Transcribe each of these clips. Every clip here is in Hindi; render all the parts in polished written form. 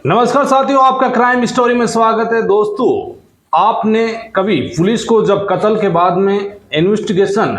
नमस्कार साथियों, आपका क्राइम स्टोरी में स्वागत है। दोस्तों, आपने कभी पुलिस को जब कत्ल के बाद में इन्वेस्टिगेशन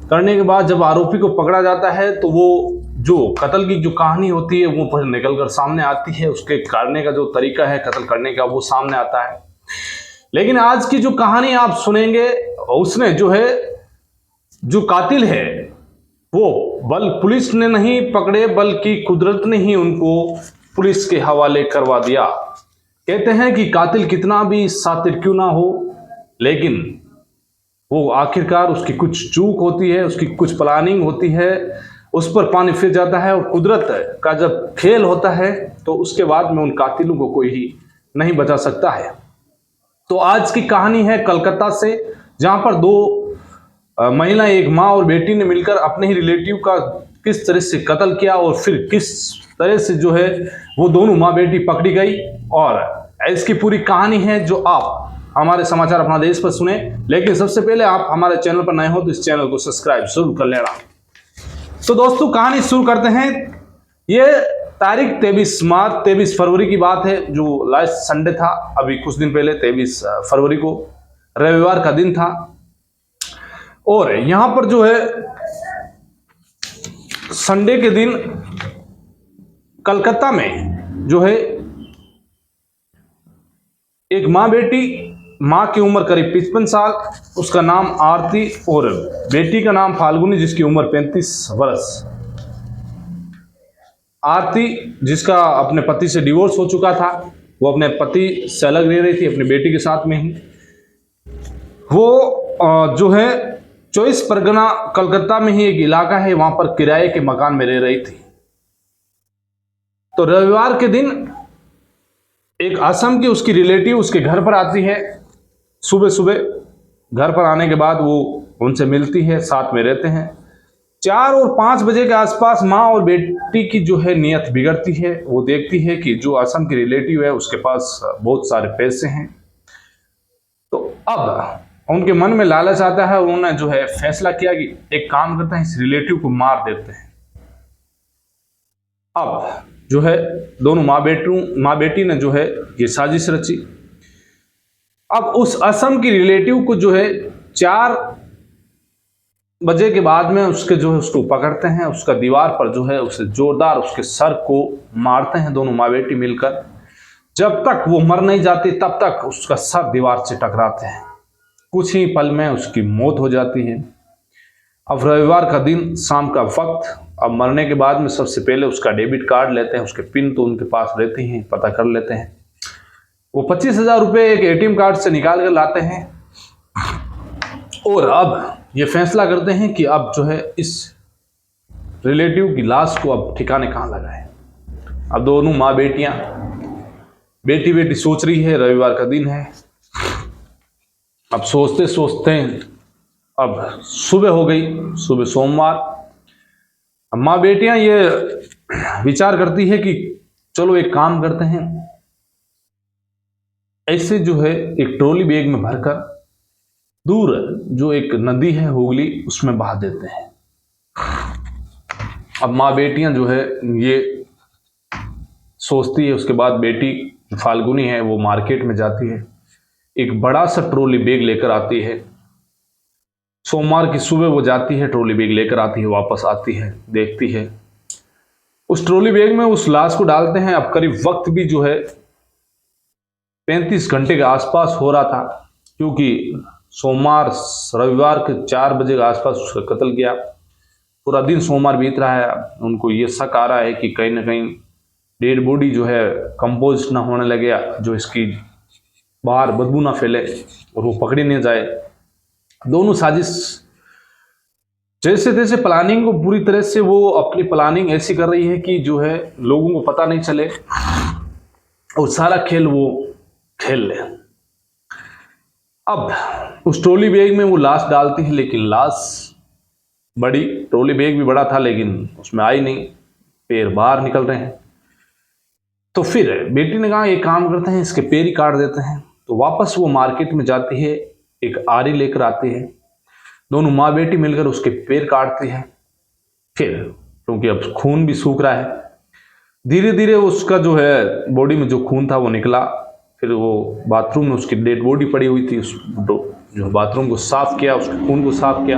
करने के बाद जब आरोपी को पकड़ा जाता है तो वो जो कत्ल की जो कहानी होती है वो फिर निकल कर सामने आती है, उसके करने का जो तरीका है कत्ल करने का वो सामने आता है। लेकिन आज की जो कहानी आप सुनेंगे उसने जो कातिल है वो पुलिस ने नहीं पकड़े बल्कि कुदरत ने ही उनको पुलिस के हवाले करवा दिया। कहते हैं कि कातिल कितना भी शातिर क्यों ना हो, लेकिन वो आखिरकार उसकी कुछ चूक होती है, उसकी कुछ प्लानिंग होती है, उस पर पानी फिर जाता है और कुदरत का जब खेल होता है तो उसके बाद में उन कातिलों को कोई ही नहीं बचा सकता है। तो आज की कहानी है कलकत्ता से, जहां पर दो महिला, एक माँ और बेटी ने मिलकर अपने ही रिलेटिव का किस तरह से कत्ल किया और फिर किस तरह से वो दोनों माँ बेटी पकड़ी गई। और इसकी पूरी कहानी है जो आप हमारे समाचार अपना देश पर सुने। लेकिन सबसे पहले आप हमारे चैनल पर नए हो तो इस चैनल को सब्सक्राइब जरूर कर लेना। तो दोस्तों, कहानी शुरू करते हैं। ये तारीख 23 फरवरी की बात है, जो लास्ट संडे था। अभी कुछ दिन पहले 23 फरवरी को रविवार का दिन था। और यहां पर संडे के दिन कलकत्ता में एक माँ बेटी, माँ की उम्र करीब 55 साल, उसका नाम आरती और बेटी का नाम फाल्गुनी जिसकी उम्र 35 वर्ष। आरती जिसका अपने पति से डिवोर्स हो चुका था, वो अपने पति से अलग रह रही थी अपनी बेटी के साथ में ही। वो 24 परगना कलकत्ता में ही एक इलाका है, वहां पर किराए के मकान में रह रही थी। तो रविवार के दिन एक असम की उसकी रिलेटिव उसके घर पर आती है। सुबह सुबह घर पर आने के बाद वो उनसे मिलती है, साथ में रहते हैं। 4 और 5 बजे के आसपास माँ और बेटी की नीयत बिगड़ती है। वो देखती है कि जो असम की रिलेटिव है उसके पास बहुत सारे पैसे हैं। तो अब उनके मन में लालच आता है। उन्होंने फैसला किया कि एक काम करते हैं, इस रिलेटिव को मार देते हैं। अब दोनों माँ बेटी ने ये साजिश रची। अब उस असम की रिलेटिव को 4 बजे के बाद में उसको पकड़ते हैं। उसका दीवार पर उसे जोरदार उसके सर को मारते हैं दोनों माँ बेटी मिलकर। जब तक वो मर नहीं जाती तब तक उसका सर दीवार से टकराते हैं। कुछ ही पल में उसकी मौत हो जाती है। अब रविवार का दिन, शाम का वक्त। अब मरने के बाद में सबसे पहले उसका डेबिट कार्ड लेते हैं, उसके पिन तो उनके पास रहते हैं, पता कर लेते हैं। वो 25,000 रुपये एक एटीएम कार्ड से निकाल कर लाते हैं और अब ये फैसला करते हैं कि अब इस रिलेटिव की लाश को अब ठिकाने कहाँ लगाए। अब दोनों माँ बेटियां, बेटी सोच रही है, रविवार का दिन है। अब सोचते सोचते अब सुबह हो गई, सुबह सोमवार। अब माँ बेटियां ये विचार करती है कि चलो एक काम करते हैं, ऐसे एक ट्रॉली बैग में भरकर दूर एक नदी है हुगली, उसमें बहा देते हैं। अब माँ बेटियां ये सोचती है। उसके बाद बेटी फाल्गुनी है वो मार्केट में जाती है, एक बड़ा सा ट्रॉली बैग लेकर आती है। सोमवार की सुबह वो जाती है, ट्रॉली बैग लेकर आती है, वापस आती है, देखती है उस ट्रॉली बैग में उस लाश को डालते हैं। अब करीब वक्त भी 35 घंटे के आसपास हो रहा था, क्योंकि सोमवार रविवार के 4 बजे के आसपास उसका कत्ल किया। पूरा दिन सोमवार बीत रहा है। उनको ये शक आ रहा है कि कहीं ना कहीं डेड बॉडी कंपोज ना होने लगे, इसकी बाहर बदबू ना फैले और वो पकड़ी नहीं जाए। दोनों साजिश जैसे तैसे प्लानिंग को पूरी तरह से वो अपनी प्लानिंग ऐसी कर रही है कि लोगों को पता नहीं चले और सारा खेल वो खेल ले। अब उस ट्रॉली बैग में वो लाश डालती है, लेकिन लाश बड़ी, ट्रॉली बैग भी बड़ा था लेकिन उसमें आई नहीं, पैर बाहर निकल रहे हैं। तो फिर बेटी ने कहा एक काम करते हैं, इसके पैर ही काट देते हैं। तो वापस वो मार्केट में जाती है, एक आरी लेकर आती है। दोनों माँ बेटी मिलकर उसके पैर काटती है। फिर क्योंकि अब खून भी सूख रहा है धीरे धीरे उसका जो है बॉडी में जो खून था वो निकला। फिर वो बाथरूम में उसकी डेड बॉडी पड़ी हुई थी, उस जो बाथरूम को साफ किया, उसके खून को साफ किया।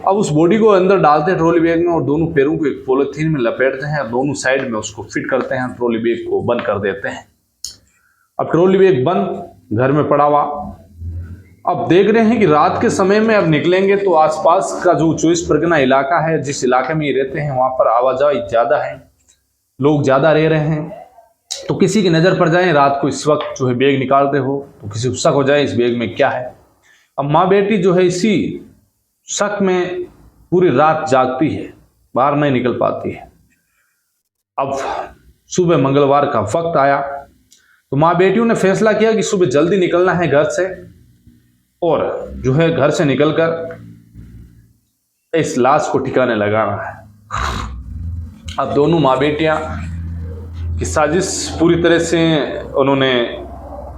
अब उस बॉडी को अंदर डालते हैं ट्रॉली बैग में और दोनों पैरों को एक पॉलिथीन में लपेटते हैं, दोनों साइड में उसको फिट करते हैं, ट्रॉली बैग को बंद कर देते हैं। अब ट्रॉली बैग बंद, घर में पड़ा हुआ। अब देख रहे हैं कि रात के समय में अब निकलेंगे तो आसपास का जो 24 परगना इलाका है, जिस इलाके में ये रहते हैं, वहां पर आवाजाही ज्यादा है, लोग ज्यादा रह रहे हैं। तो किसी की नजर पड़ जाए रात को इस वक्त जो है बैग निकालते हो तो किसी को शक हो जाए इस बैग में क्या है। अब माँ बेटी जो है इसी शक में पूरी रात जागती है, बाहर नहीं निकल पाती है। अब सुबह मंगलवार का वक्त आया तो माँ बेटियों ने फैसला किया कि सुबह जल्दी निकलना है घर से और जो है घर से निकलकर इस लाश को ठिकाने लगाना है। अब दोनों माँ बेटियां की साजिश पूरी तरह से उन्होंने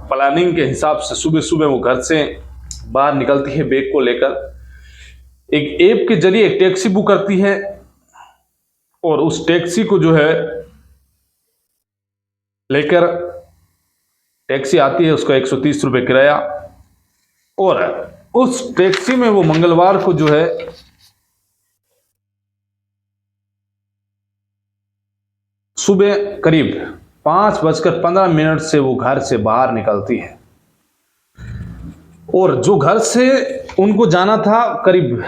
प्लानिंग के हिसाब से सुबह सुबह वो घर से बाहर निकलती है बैग को लेकर, एक ऐप के जरिए एक टैक्सी बुक करती है और उस टैक्सी को जो है लेकर टैक्सी आती है, उसका 130 रुपये किराया। और उस टैक्सी में वो मंगलवार को जो है सुबह करीब 5:15 से वो घर से बाहर निकलती है और जो घर से उनको जाना था करीब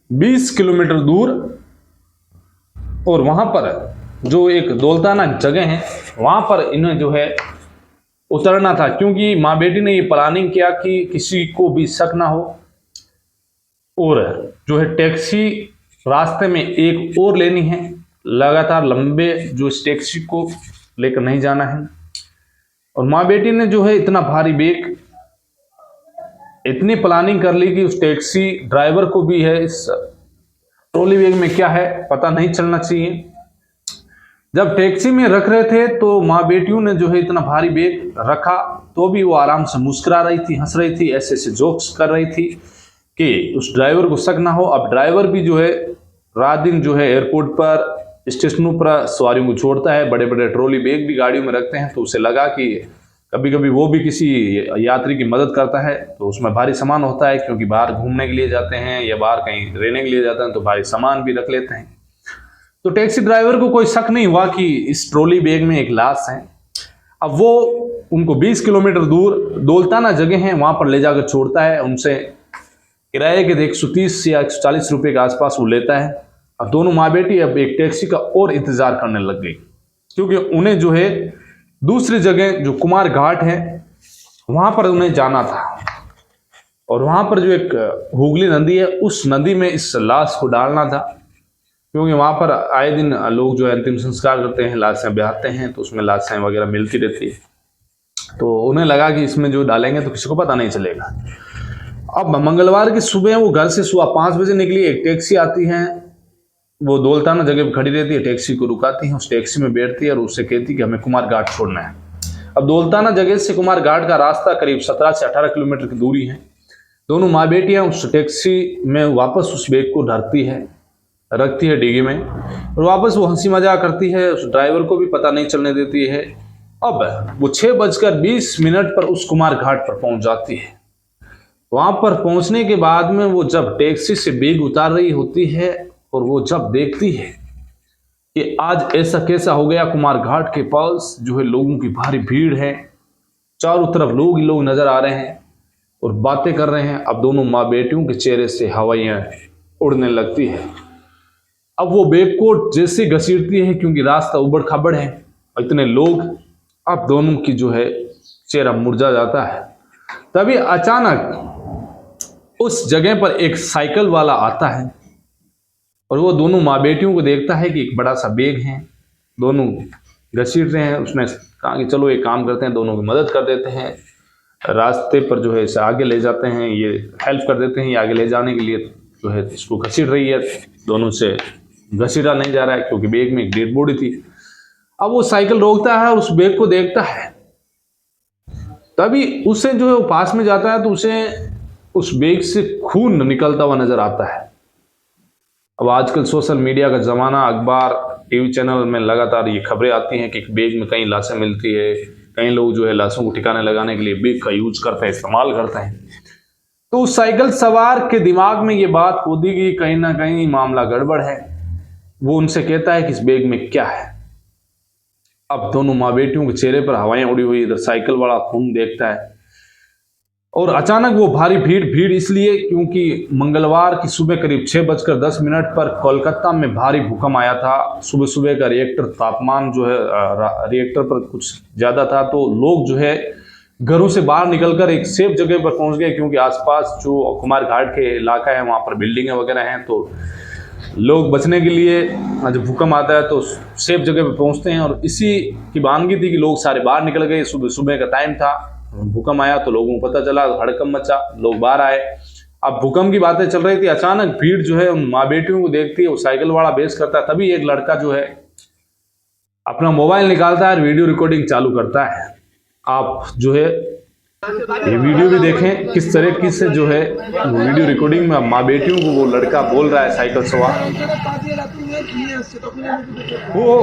20 किलोमीटर दूर, और वहां पर जो एक दौलताना जगह है वहां पर इन्हें जो है उतरना था, क्योंकि माँ बेटी ने ये प्लानिंग किया कि किसी को भी शक ना हो। और जो है टैक्सी रास्ते में एक और लेनी है, लगातार लंबे जो इस टैक्सी को लेकर नहीं जाना है। और माँ बेटी ने जो है इतना भारी बैग, इतनी प्लानिंग कर ली कि उस टैक्सी ड्राइवर को भी है इस ट्रॉली बैग में क्या है पता नहीं चलना चाहिए। जब टैक्सी में रख रहे थे तो माँ बेटियों ने जो है इतना भारी बैग रखा तो भी वो आराम से मुस्कुरा रही थी, हंस रही थी, ऐसे ऐसे जोक्स कर रही थी कि उस ड्राइवर को शक ना हो। अब ड्राइवर भी जो है रात दिन जो है एयरपोर्ट पर, स्टेशनों पर सवारियों को छोड़ता है, बड़े बड़े ट्रॉली बैग भी गाड़ियों में रखते हैं, तो उसे लगा कि कभी कभी वो भी किसी यात्री की मदद करता है, तो उसमें भारी सामान होता है, क्योंकि बाहर घूमने के लिए जाते हैं या बाहर कहीं रहने के लिए जाते हैं तो भारी सामान भी रख लेते हैं। तो टैक्सी ड्राइवर को कोई शक नहीं हुआ कि इस ट्रॉली बैग में एक लाश है। अब वो उनको 20 किलोमीटर दूर दौलताना जगह है वहां पर ले जाकर छोड़ता है, उनसे किराए के 130 या 140 रुपये के आसपास वो लेता है। अब दोनों माँ बेटी अब एक टैक्सी का और इंतजार करने लग गई, क्योंकि उन्हें जो है दूसरी जगह जो कुमार घाट है वहां पर उन्हें जाना था और वहां पर जो एक हुगली नदी है उस नदी में इस लाश को डालना था, क्योंकि वहां पर आए दिन लोग जो है अंतिम संस्कार करते हैं, लाशें बहाते हैं, तो उसमें लाशें वगैरह मिलती रहती है। तो उन्हें लगा कि इसमें जो डालेंगे तो किसी को पता नहीं चलेगा। अब मंगलवार की सुबह वो घर से सुबह 5 बजे निकली, एक टैक्सी आती है, वो दौलताना जगह पर खड़ी रहती है, टैक्सी को रुकाती है, उस टैक्सी में बैठती है और उससे कहती है कि हमें कुमार घाट छोड़ना है। अब दौलताना जगह से कुमार घाट का रास्ता करीब 17 से 18 किलोमीटर की दूरी है। दोनों माँ बेटियां उस टैक्सी में वापस उस बैग को धरती है, रखती है डिग्गी में और वापस वो हंसी मजाक करती है, उस ड्राइवर को भी पता नहीं चलने देती है। अब वो 6:20 पर उस कुमार घाट पर पहुंच जाती है। वहां पर पहुंचने के बाद में वो जब टैक्सी से बैग उतार रही होती है और वो जब देखती है कि आज ऐसा कैसा हो गया, कुमार घाट के पास जो है लोगों की भारी भीड़ है, चारों तरफ लोग ही लोग नजर आ रहे हैं और बातें कर रहे हैं। अब दोनों माँ बेटियों के चेहरे से हवाइयां उड़ने लगती है। अब वो बैग को जैसे घसीटती है, क्योंकि रास्ता उबड़ खाबड़ है और इतने लोग, अब दोनों की जो है चेहरा मुरझा जाता है। तभी अचानक उस जगह पर एक साइकिल वाला आता है और वो दोनों माँ बेटियों को देखता है कि एक बड़ा सा बैग है, दोनों घसीट रहे हैं। उसने कहा कि चलो एक काम करते हैं, दोनों की मदद कर देते हैं, रास्ते पर जो है इसे आगे ले जाते हैं, ये हेल्प कर देते हैं, ये आगे ले जाने के लिए जो है इसको घसीट रही है, दोनों से घसीटा नहीं जा रहा है क्योंकि बैग में एक डेड बॉडी थी। अब वो साइकिल रोकता है और उस बैग को देखता है, तभी उसे जो है वो पास में जाता है तो उसे उस बैग से खून निकलता हुआ नजर आता है। अब आजकल सोशल मीडिया का जमाना, अखबार टीवी चैनल में लगातार ये खबरें आती हैं कि बैग में कई लाशें मिलती है, कई लोग जो है लाशों को ठिकाने लगाने के लिए बैग का यूज करते हैं, इस्तेमाल करते हैं। तो उस साइकिल सवार के दिमाग में ये बात कूदी कि कहीं ना कहीं मामला गड़बड़ है। वो उनसे कहता है कि इस बैग में क्या है। अब दोनों माँ बेटियों के चेहरे पर हवाएं उड़ी हुई, इधर साइकिल वाला खून देखता है और अचानक वो भारी भीड़ इसलिए क्योंकि मंगलवार की सुबह करीब 6:10 पर कोलकाता में भारी भूकंप आया था। सुबह सुबह का रिएक्टर तापमान जो है रिएक्टर पर कुछ ज्यादा था, तो लोग जो है घरों से बाहर निकलकर एक सेफ जगह पर पहुंच गए, क्योंकि आसपास जो कुमार घाट के इलाका है वहां पर बिल्डिंगें वगैरह हैं, तो लोग बचने के लिए जब भूकंप आता है तो सेफ जगह पर पहुंचते हैं। और इसी की वानगी थी कि लोग सारे बाहर निकल गए। सुबह सुबह का टाइम था, भूकंप आया तो लोगों को पता चला, हड़कंप मचा, लोग बाहर आए। अब भूकंप की बातें चल रही थी, अचानक भीड़ जो है उन माँ बेटियों को देखती है, वो साइकिल वाला बेस करता है। तभी एक लड़का जो है अपना मोबाइल निकालता है और वीडियो रिकॉर्डिंग चालू करता है। आप जो है ये वीडियो भी देखें किस तरीके से जो है वीडियो रिकॉर्डिंग में माँ बेटियों को वो लड़का बोल रहा है साइकिल सवार, वो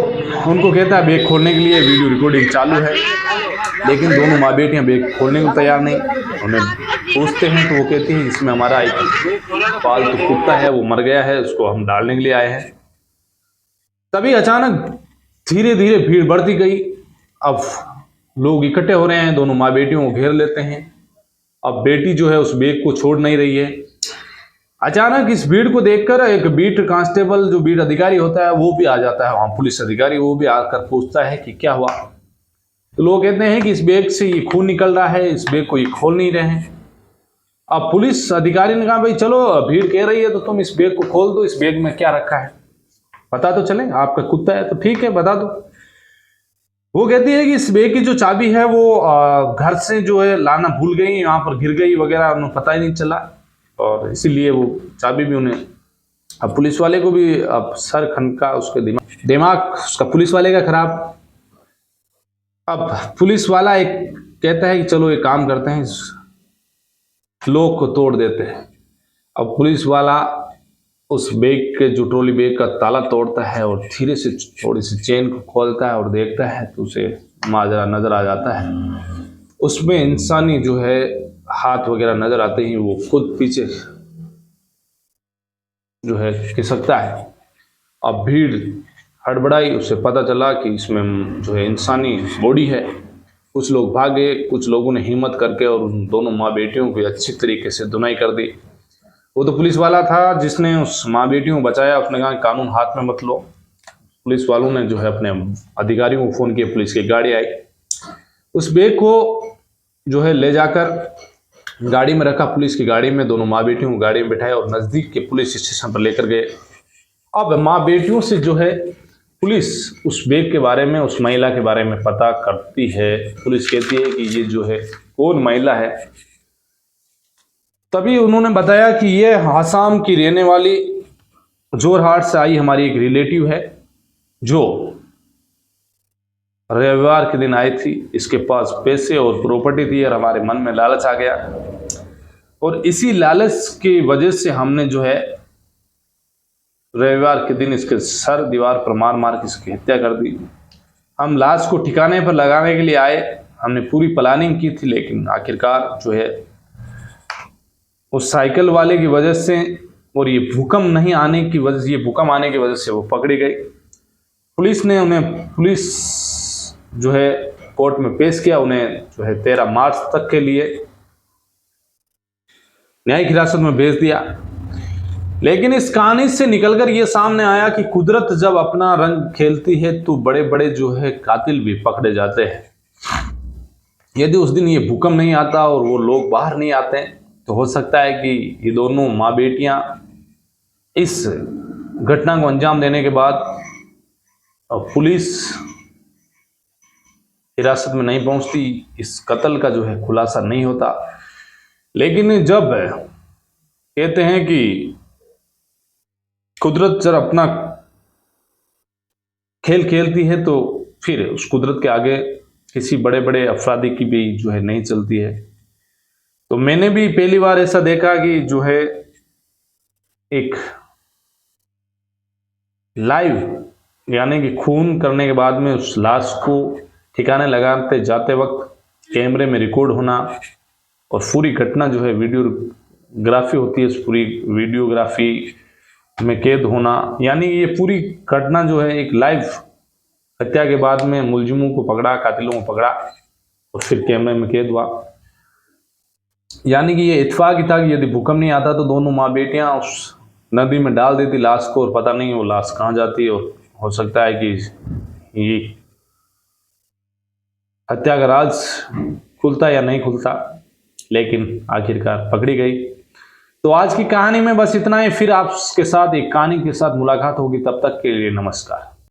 उनको कहता है बैग खोलने के लिए, वीडियो रिकॉर्डिंग चालू है। लेकिन दोनों माँ बेटियां बैग खोलने को तैयार नहीं। उन्हें पूछते हैं तो वो कहती है इसमें हमारा एक पालतू कुत्ता है, वो मर गया है, उसको हम डालने के लिए आए हैं। तभी अचानक धीरे धीरे भीड़ बढ़ती गई। अब लोग इकट्ठे हो रहे हैं, दोनों माँ बेटियों को घेर लेते हैं। अब बेटी जो है उस बैग को छोड़ नहीं रही है। अचानक इस भीड़ को देखकर एक बीट कांस्टेबल जो बीट अधिकारी होता है वो भी आ जाता है, वहां पुलिस अधिकारी, वो भी आकर पूछता है कि क्या हुआ। तो लोग कहते हैं कि इस बैग से ये खून निकल रहा है, इस बैग को ये खोल नहीं रहे हैं। अब पुलिस अधिकारी ने कहा भाई चलो भीड़ कह रही है तो तुम इस बैग को खोल दो, इस बैग में क्या रखा है पता तो चले, आपका कुत्ता है तो ठीक है बता दो। वो कहती है कि इस बैग की जो चाबी है वो घर से जो है लाना भूल गई, यहाँ पर गिर गई वगैरह, उन्हें पता ही नहीं चला, और इसीलिए वो चाबी भी उन्हें, अब पुलिस वाले को भी अब सर खनका, उसके दिमाग उसका पुलिस वाले का खराब। अब पुलिस वाला एक कहता है कि चलो एक काम करते हैं, इस लॉक को तोड़ देते हैं। अब पुलिस वाला उस बैग के जो ट्रॉली बैग का ताला तोड़ता है और धीरे से थोड़ी सी चेन को खोलता है और देखता है तो उसे माजरा नजर आ जाता है। उसमें इंसानी जो है हाथ वगैरह नजर आते ही वो खुद पीछे जो है खिसकता है। अब भीड़ हड़बड़ाई, उसे पता चला कि इसमें जो है इंसानी बॉडी है। कुछ लोग भागे, कुछ लोगों ने हिम्मत करके और उन दोनों माँ बेटियों की अच्छी तरीके से धुनाई कर दी। वो तो पुलिस वाला था जिसने उस माँ बेटियों को बचाया, उसने कहा कानून हाथ में मत लो। पुलिस वालों ने जो है अपने अधिकारियों को फोन किया, पुलिस की गाड़ी आई, उस बैग को जो है ले जाकर गाड़ी में रखा, पुलिस की गाड़ी में दोनों माँ बेटियों को गाड़ी में बिठाया और नजदीक के पुलिस स्टेशन पर लेकर गए। अब माँ बेटियों से जो है पुलिस उस बैग के बारे में, उस महिला के बारे में पता करती है। पुलिस कहती है कि ये जो है कौन महिला है। तभी उन्होंने बताया कि ये आसाम की रहने वाली जोरहाट से आई हमारी एक रिलेटिव है, जो रविवार के दिन आई थी। इसके पास पैसे और प्रॉपर्टी थी और हमारे मन में लालच आ गया, और इसी लालच की वजह से हमने जो है रविवार के दिन इसके सर दीवार पर मार मार के इसकी हत्या कर दी। हम लाश को ठिकाने पर लगाने के लिए आए, हमने पूरी प्लानिंग की थी, लेकिन आखिरकार जो है उस साइकिल वाले की वजह से और ये भूकंप नहीं आने की वजह से, ये भूकंप आने की वजह से वो पकड़ी गई। पुलिस ने पुलिस जो है कोर्ट में पेश किया, उन्हें जो है 13 मार्च तक के लिए न्यायिक हिरासत में भेज दिया। लेकिन इस कहानी से निकलकर ये सामने आया कि कुदरत जब अपना रंग खेलती है तो बड़े बड़े जो है कातिल भी पकड़े जाते हैं। यदि उस दिन ये भूकंप नहीं आता और वो लोग बाहर नहीं आते तो हो सकता है कि ये दोनों माँ बेटियां इस घटना को अंजाम देने के बाद पुलिस हिरासत में नहीं पहुंचती, इस कत्ल का जो है खुलासा नहीं होता। लेकिन जब कहते हैं कि कुदरत जब अपना खेल खेलती है तो फिर उस कुदरत के आगे किसी बड़े बड़े अपराधी की भी जो है नहीं चलती है। तो मैंने भी पहली बार ऐसा देखा कि जो है एक लाइव यानी कि खून करने के बाद में उस लाश को ठिकाने लगाते जाते वक्त कैमरे में रिकॉर्ड होना और पूरी घटना जो है वीडियोग्राफी होती है, उस पूरी वीडियोग्राफी में कैद होना, यानी ये पूरी घटना जो है एक लाइव हत्या के बाद में मुलजिमों को पकड़ा, कातिलों को पकड़ा और फिर कैमरे में कैद हुआ। यानी कि ये इत्तेफाक ही था कि यदि भूकंप नहीं आता तो दोनों माँ बेटियां उस नदी में डाल देती लाश को और पता नहीं वो लाश कहाँ जाती, और हो सकता है कि ये हत्या का राज खुलता या नहीं खुलता, लेकिन आखिरकार पकड़ी गई। तो आज की कहानी में बस इतना ही, फिर आपके साथ एक कहानी के साथ मुलाकात होगी, तब तक के लिए नमस्कार।